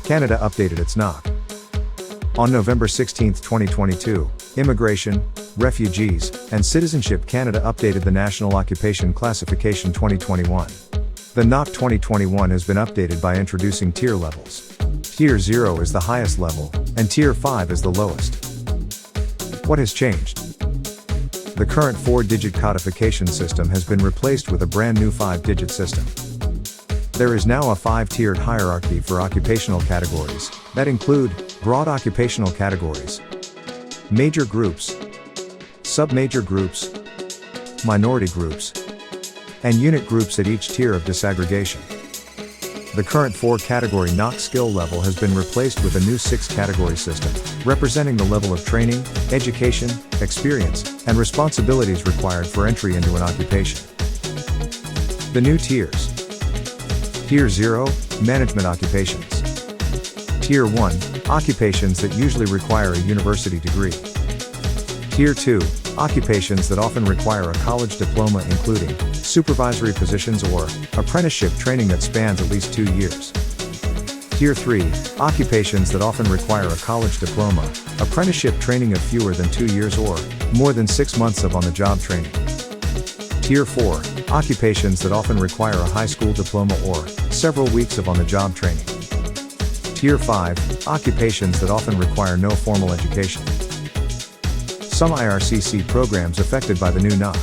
Canada updated its NOC. On November 16, 2022, Immigration, Refugees, and Citizenship Canada updated the National Occupation Classification 2021. The NOC 2021 has been updated by introducing tier levels. Tier 0 is the highest level, and Tier 5 is the lowest. What has changed? The current 4-digit codification system has been replaced with a brand new 5-digit system. There is now a 5-tiered hierarchy for occupational categories that include broad occupational categories, major groups, sub-major groups, minority groups, and unit groups at each tier of disaggregation. The current 4-category NOC skill level has been replaced with a new 6-category system, representing the level of training, education, experience, and responsibilities required for entry into an occupation. The new tiers. Tier 0, management occupations. Tier 1, occupations that usually require a university degree. Tier 2, occupations that often require a college diploma, including supervisory positions or apprenticeship training that spans at least 2 years. Tier 3, occupations that often require a college diploma, apprenticeship training of fewer than 2 years or more than 6 months of on-the-job training. Tier 4, occupations that often require a high school diploma or several weeks of on-the-job training. Tier 5, occupations that often require no formal education. Some IRCC programs affected by the new NOC.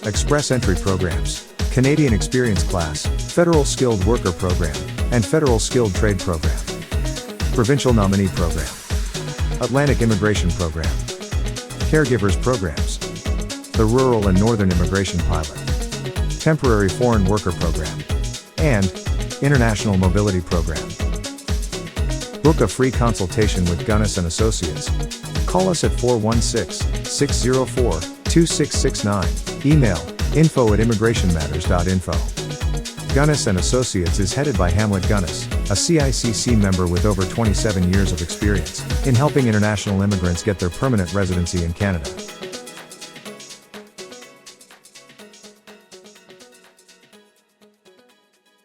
Express Entry Programs, Canadian Experience Class, Federal Skilled Worker Program, and Federal Skilled Trade Program. Provincial Nominee Program. Atlantic Immigration Program. Caregivers Programs. The Rural and Northern Immigration Pilot. Temporary Foreign Worker Program. And International Mobility Program. Book a free consultation with Gunnis & Associates. Call us at 416-604-2669. Email info@immigrationmatters.info. Gunnis & Associates is headed by Hamlet Gunnis, a CICC member with over 27 years of experience in helping international immigrants get their permanent residency in Canada.